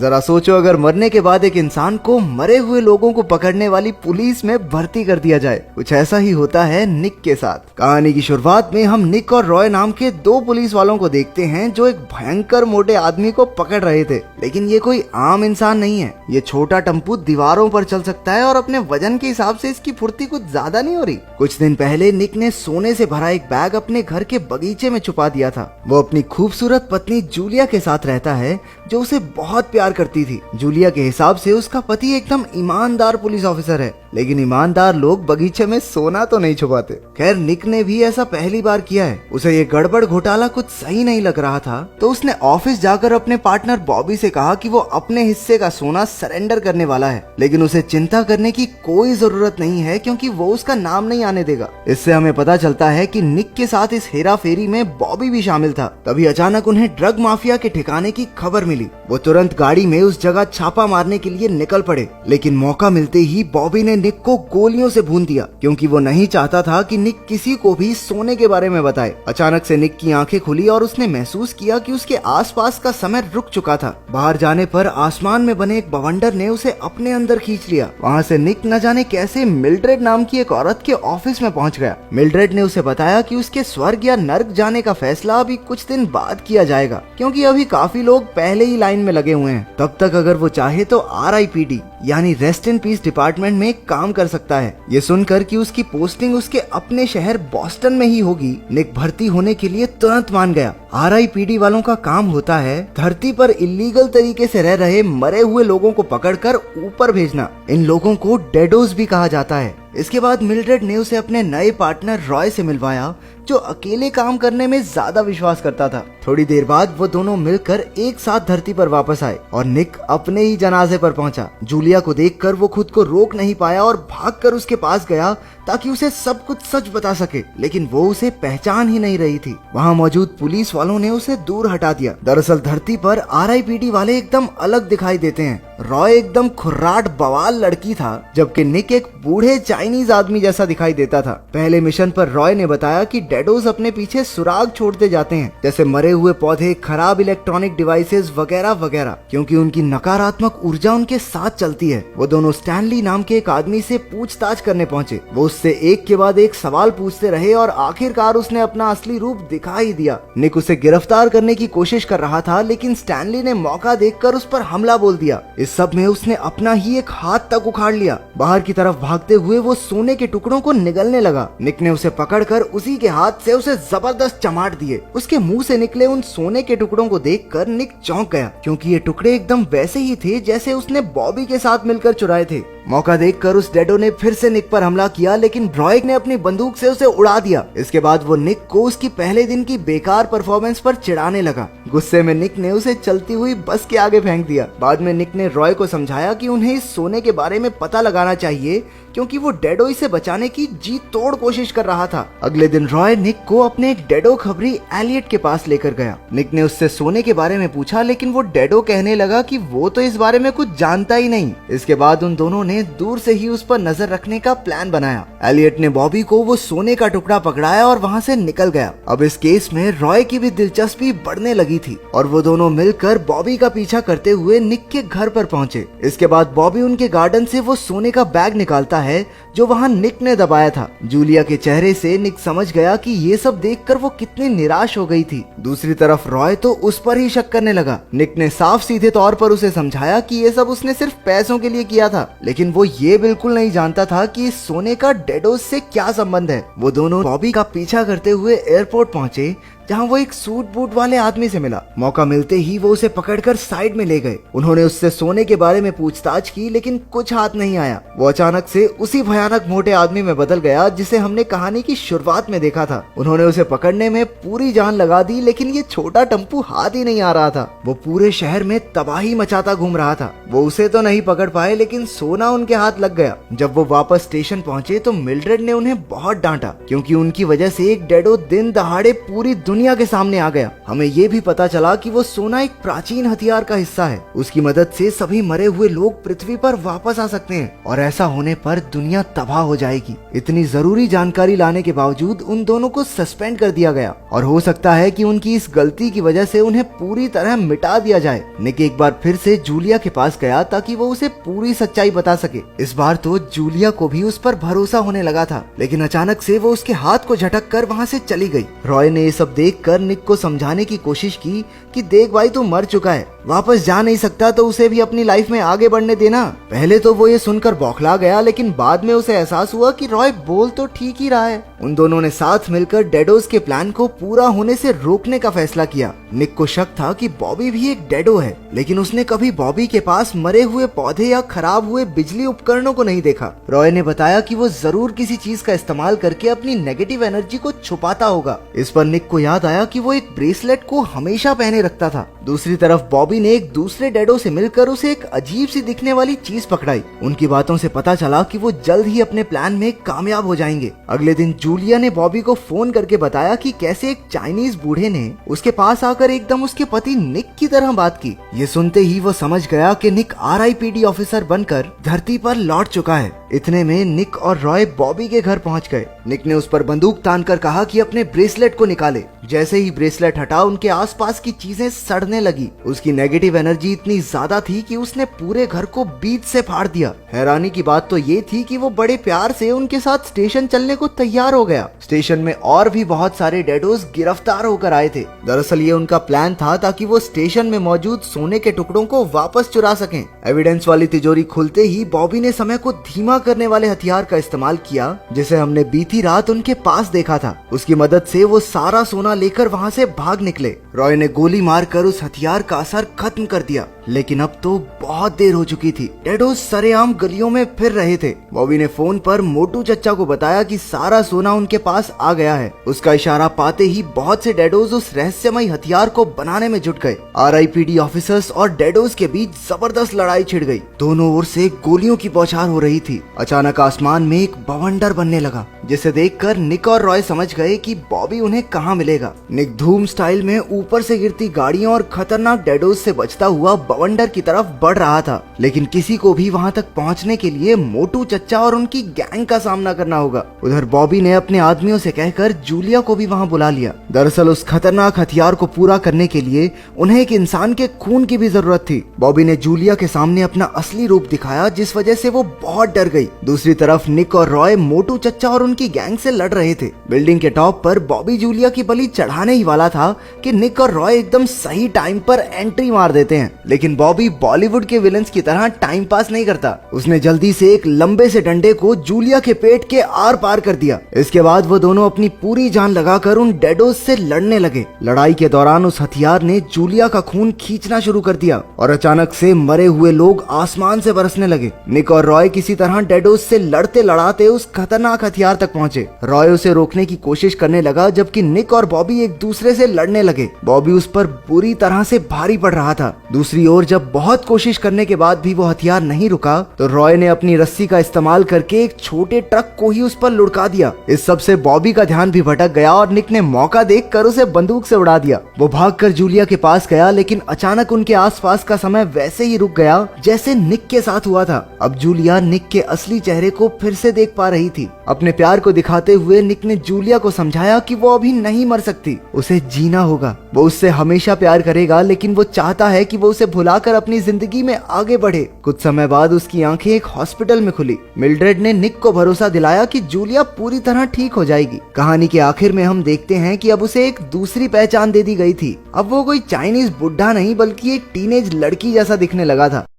जरा सोचो, अगर मरने के बाद एक इंसान को मरे हुए लोगों को पकड़ने वाली पुलिस में भर्ती कर दिया जाए। कुछ ऐसा ही होता है निक के साथ। कहानी की शुरुआत में हम निक और रॉय नाम के दो पुलिस वालों को देखते हैं जो एक भयंकर मोटे आदमी को पकड़ रहे थे। लेकिन ये कोई आम इंसान नहीं है। ये छोटा टम्पू दीवारों पर चल सकता है और अपने वजन के हिसाब से इसकी फुर्ती कुछ ज्यादा नहीं हो रही। कुछ दिन पहले निक ने सोने से भरा एक बैग अपने घर के बगीचे में छुपा दिया था। वो अपनी खूबसूरत पत्नी जूलिया के साथ रहता है जो उसे बहुत प्यार करती थी। जूलिया के हिसाब से उसका पति एकदम ईमानदार पुलिस ऑफिसर है, लेकिन ईमानदार लोग बगीचे में सोना तो नहीं छुपाते। खैर निक ने भी ऐसा पहली बार किया है। उसे ये गड़बड़ घोटाला कुछ सही नहीं लग रहा था, तो उसने ऑफिस जाकर अपने पार्टनर बॉबी से कहा कि वो अपने हिस्से का सोना सरेंडर करने वाला है, लेकिन उसे चिंता करने की कोई जरूरत नहीं है क्योंकि वो उसका नाम नहीं आने देगा। इससे हमें पता चलता है कि निक के साथ इस हेरा फेरी में बॉबी भी शामिल था। तभी अचानक उन्हें ड्रग माफिया के ठिकाने की खबर मिली। वो तुरंत गाड़ी में उस जगह छापा मारने के लिए निकल पड़े, लेकिन मौका मिलते ही बॉबी ने निक को गोलियों से भून दिया क्योंकि वो नहीं चाहता था कि निक किसी को भी सोने के बारे में बताए। अचानक से निक की आंखें खुली और उसने महसूस किया कि उसके आसपास का समय रुक चुका था। बाहर जाने पर आसमान में बने एक बवंडर ने उसे अपने अंदर खींच लिया। वहाँ से निक न जाने कैसे मिल्ड्रेड नाम की एक औरत के ऑफिस में पहुंच गया। मिल्ड्रेड ने उसे बताया कि उसके स्वर्ग या नर्क जाने का फैसला अभी कुछ दिन बाद किया जाएगा क्योंकि अभी काफी लोग पहले ही लाइन में लगे हुए हैं। तब तक अगर वो चाहे तो RIPD यानी रेस्ट इन पीस डिपार्टमेंट में काम कर सकता है। ये सुनकर कि उसकी पोस्टिंग उसके अपने शहर बॉस्टन में ही होगी, निक भर्ती होने के लिए तुरंत मान गया। RIPD वालों का काम होता है धरती पर इलीगल तरीके से रह रहे मरे हुए लोगों को पकड़कर ऊपर भेजना। इन लोगों को डेडोस भी कहा जाता है। इसके बाद मिल्ड्रेड ने उसे अपने नए पार्टनर रॉय से मिलवाया जो अकेले काम करने में ज्यादा विश्वास करता था। थोड़ी देर बाद वो दोनों मिलकर एक साथ धरती पर वापस आए और निक अपने ही जनाजे पर पहुंचा। जूलिया को देखकर वो खुद को रोक नहीं पाया और भागकर उसके पास गया ताकि उसे सब कुछ सच बता सके, लेकिन वो उसे पहचान ही नहीं रही थी। वहाँ मौजूद पुलिस वालों ने उसे दूर हटा दिया। दरअसल धरती पर RIPD वाले एकदम अलग दिखाई देते हैं। रॉय एकदम खुर्राट बवाल लड़की था, जबकि निक एक बूढ़े चाइनीज आदमी जैसा दिखाई देता था। पहले मिशन पर रॉय ने बताया कि डेडोस अपने पीछे सुराग छोड़ते जाते हैं, जैसे मरे हुए पौधे, खराब इलेक्ट्रॉनिक डिवाइसेस वगैरह वगैरह, क्योंकि उनकी नकारात्मक ऊर्जा उनके साथ चलती है। वो दोनों स्टैनली नाम के एक आदमी से पूछताछ करने पहुंचे। वो उससे एक के बाद एक सवाल पूछते रहे और आखिरकार उसने अपना असली रूप दिखा ही दिया। निक उसे गिरफ्तार करने की कोशिश कर रहा था, लेकिन स्टैनली ने मौका देखकर उस पर हमला बोल दिया। इस सब में उसने अपना ही एक हाथ तक उखाड़ लिया। बाहर की तरफ भागते हुए वो सोने के टुकड़ों को निगलने लगा। निक ने उसे पकड़कर उसी के हाथ से उसे जबरदस्त चमाट दिए। उसके मुंह से निकले उन सोने के टुकड़ों को देखकर निक चौंक गया क्योंकि ये टुकड़े एकदम वैसे ही थे जैसे उसने बॉबी के साथ मिलकर चुराए थे। मौका देखकर उस डेडो ने फिर से निक पर हमला किया, लेकिन रॉय ने अपनी बंदूक से उसे उड़ा दिया। इसके बाद वो निक को उसकी पहले दिन की बेकार परफॉर्मेंस पर चिढ़ाने लगा। गुस्से में निक ने उसे चलती हुई बस के आगे फेंक दिया। बाद में निक ने रॉय को समझाया कि उन्हें इस सोने के बारे में पता लगाना चाहिए क्योंकि वो डेडो इसे बचाने की जी तोड़ कोशिश कर रहा था। अगले दिन रॉय निक को अपने एक डेडो खबरी एलियट के पास लेकर गया। निक ने उससे सोने के बारे में पूछा, लेकिन वो डेडो कहने लगा कि वो तो इस बारे में कुछ जानता ही नहीं। इसके बाद उन दोनों ने दूर से ही उस पर नजर रखने का प्लान बनाया। एलियट ने बॉबी को वो सोने का टुकड़ा पकड़ाया और वहाँ से निकल गया। अब इस केस में रॉय की भी दिलचस्पी बढ़ने लगी थी और वो दोनों मिलकर बॉबी का पीछा करते हुए निक के घर पर पहुंचे। इसके बाद बॉबी उनके गार्डन से वो सोने का बैग निकालता है जो वहाँ निक ने दबाया था। जूलिया के चेहरे से निक समझ गया कि ये सब देखकर वो कितनी निराश हो गई थी। दूसरी तरफ रॉय तो उस पर ही शक करने लगा। निक ने साफ सीधे तौर पर उसे समझाया कि ये सब उसने सिर्फ पैसों के लिए किया था, लेकिन वो ये बिल्कुल नहीं जानता था कि इस सोने का डेडोस से क्या संबंध है। वो दोनों बॉबी का पीछा करते हुए एयरपोर्ट पहुंचे जहां वो एक सूट बूट वाले आदमी से मिला। मौका मिलते ही वो उसे पकड़कर साइड में ले गए। उन्होंने उससे सोने के बारे में पूछताछ की, लेकिन कुछ हाथ नहीं आया। वो अचानक से उसी भयानक मोटे आदमी में बदल गया जिसे हमने कहानी की शुरुआत में देखा था। उन्होंने उसे पकड़ने में पूरी जान लगा दी, लेकिन ये छोटा टम्पू हाथ ही नहीं आ रहा था। वो पूरे शहर में तबाही मचाता घूम रहा था। वो उसे तो नहीं पकड़ पाए, लेकिन सोना उनके हाथ लग गया। जब वो वापस स्टेशन पहुंचे तो मिल्ड्रेड ने उन्हें बहुत डांटा क्योंकि उनकी वजह से एक डेडो दिन दहाड़े पूरी दुनिया के सामने आ गया। हमें ये भी पता चला कि वो सोना एक प्राचीन हथियार का हिस्सा है। उसकी मदद से सभी मरे हुए लोग पृथ्वी पर वापस आ सकते हैं और ऐसा होने पर दुनिया तबाह हो जाएगी। इतनी जरूरी जानकारी लाने के बावजूद उन दोनों को सस्पेंड कर दिया गया और हो सकता है कि उनकी इस गलती की वजह से उन्हें पूरी तरह मिटा दिया जाए। निक एक बार फिर से जूलिया के पास गया ताकि वो उसे पूरी सच्चाई बता सके। इस बार तो जूलिया को भी उस पर भरोसा होने लगा था, लेकिन अचानक से वो उसके हाथ को झटक कर वहाँ से चली गई। रॉय ने ये सब देखकर निक को समझाने की कोशिश की कि देख भाई, तू मर चुका है, वापस जा नहीं सकता तो उसे भी अपनी लाइफ में आगे बढ़ने देना। पहले तो वो ये सुनकर बौखला गया, लेकिन बाद में उसे एहसास हुआ कि रॉय बोल तो ठीक ही रहा है। उन दोनों ने साथ मिलकर डेडोस के प्लान को पूरा होने से रोकने का फैसला किया। निक को शक था कि बॉबी भी एक डेडो है, लेकिन उसने कभी बॉबी के पास मरे हुए पौधे या खराब हुए बिजली उपकरणों को नहीं देखा। रॉय ने बताया कि वो जरूर किसी चीज का इस्तेमाल करके अपनी नेगेटिव एनर्जी को छुपाता होगा। इस पर निक को याद आया कि वो एक ब्रेसलेट को हमेशा पहने रखता था। दूसरी तरफ बॉबी ने एक दूसरे डेडो से मिलकर उसे एक अजीब सी दिखने वाली चीज पकड़ाई। उनकी बातों से पता चला कि वो जल्द ही अपने प्लान में कामयाब हो जाएंगे। अगले दिन जूलिया ने बॉबी को फोन करके बताया कि कैसे एक चाइनीज बूढ़े ने उसके पास आकर एकदम उसके पति निक की तरह बात की। ये सुनते ही वो समझ गया कि निक RIPD ऑफिसर बनकर धरती पर लौट चुका है। इतने में निक और रॉय बॉबी के घर पहुंच गए। निक ने उस पर बंदूक तानकर कहा कि अपने ब्रेसलेट को निकाले। जैसे ही ब्रेसलेट हटा, उनके आसपास की चीजें सड़ने लगी। उसकी नेगेटिव एनर्जी इतनी ज्यादा थी कि उसने पूरे घर को बीच से फाड़ दिया। हैरानी की बात तो ये थी कि वो बड़े प्यार से उनके साथ स्टेशन चलने को तैयार हो गया। स्टेशन में और भी बहुत सारे डेडोस गिरफ्तार होकर आए थे। दरअसल ये उनका प्लान था ताकि वो स्टेशन में मौजूद सोने के टुकड़ों को वापस चुरा सकें। एविडेंस वाली तिजोरी खुलते ही बॉबी ने समय को धीमा करने वाले हथियार का इस्तेमाल किया, जिसे हमने बीती रात उनके पास देखा था। उसकी मदद से वो सारा सोना लेकर वहाँ से भाग निकले। रॉय ने गोली मारकर उस हथियार का असर खत्म कर दिया, लेकिन अब तो बहुत देर हो चुकी थी। डेडोस सरेआम गलियों में फिर रहे थे। बॉबी ने फोन पर मोटू चच्चा को बताया कि सारा सोना उनके पास आ गया है। उसका इशारा पाते ही बहुत से डेडोस उस रहस्यमय हथियार को बनाने में जुट गए। RIPD ऑफिसर्स और डेडोस के बीच जबरदस्त लड़ाई छिड़ गई। दोनों ओर से गोलियों की बौछार हो रही थी। अचानक आसमान में एक बवंडर बनने लगा, जिसे देखकर निक और रॉय समझ गए कि बॉबी उन्हें कहाँ मिलेगा। निक धूम स्टाइल में ऊपर से गिरती गाड़ियों और खतरनाक डेडोस से बचता हुआ बवंडर की तरफ बढ़ रहा था, लेकिन किसी को भी वहां तक पहुंचने के लिए मोटू चच्चा और उनकी गैंग का सामना करना होगा। उधर बॉबी ने अपने आदमियों से कहकर जूलिया को भी वहां बुला लिया। दरअसल उस खतरनाक हथियार को पूरा करने के लिए उन्हें एक इंसान के खून की भी जरूरत थी। बॉबी ने जूलिया के सामने अपना असली रूप दिखाया, जिस वजह से वो बहुत डर गई। दूसरी तरफ निक और रॉय मोटू चच्चा और उनकी गैंग से लड़ रहे थे। बिल्डिंग के टॉप पर बॉबी जूलिया की बलि चढ़ाने ही वाला था कि निक और रॉय एकदम सही टाइम पर एंट्री मार देते हैं। लेकिन बॉबी बॉलीवुड के विलन्स की तरह टाइम पास नहीं करता। उसने जल्दी से एक लंबे से डंडे को जूलिया के पेट के आर पार कर दिया। इसके बाद वो दोनों अपनी पूरी जान लगाकर उन डेडोस से लड़ने लगे। लड़ाई के दौरान उस हथियार ने जूलिया का खून खींचना शुरू कर दिया और अचानक से मरे हुए लोग आसमान से बरसने लगे। निक और रॉय किसी तरह डेडोस से लड़ते लड़ाते उस खतरनाक हथियार तक पहुंचे। रॉय उसे रोकने की कोशिश करने लगा, जबकि निक और बॉबी एक दूसरे से लड़ने लगे। बॉबी उस पर बुरी तरह से भारी पड़ रहा था। दूसरी ओर जब बहुत कोशिश करने के बाद भी वो हथियार नहीं रुका, तो रॉय ने अपनी रस्सी का इस्तेमाल करके एक छोटे ट्रक को ही उस पर लुढ़का दिया। इस सब से बॉबी का ध्यान भी भटक गया और निक ने मौका देखकर उसे बंदूक से उड़ा दिया। वो भागकर जूलिया के पास गया, लेकिन अचानक उनके आसपास का समय वैसे ही रुक गया जैसे निक के साथ हुआ था। अब जूलिया निक के असली चेहरे को फिर से देख पा रही थी। अपने प्यार को दिखाते हुए निक ने जूलिया को समझाया कि वो अभी नहीं मर सकती, उसे जीना होगा। वो उससे हमेशा प्यार करेगा, लेकिन वो चाहता है कि वो उसे भुलाकर अपनी जिंदगी में आगे बढ़े। कुछ समय बाद उसकी आंखें एक हॉस्पिटल में खुली। मिल्ड्रेड ने निक को भरोसा दिलाया कि जूलिया पूरी तरह ठीक हो जाएगी। कहानी के आखिर में हम देखते हैं कि अब उसे एक दूसरी पहचान दे दी गई थी। अब वो कोई चाइनीज बुढ़ा नहीं, बल्कि एक टीनेज लड़की जैसा दिखने लगा था।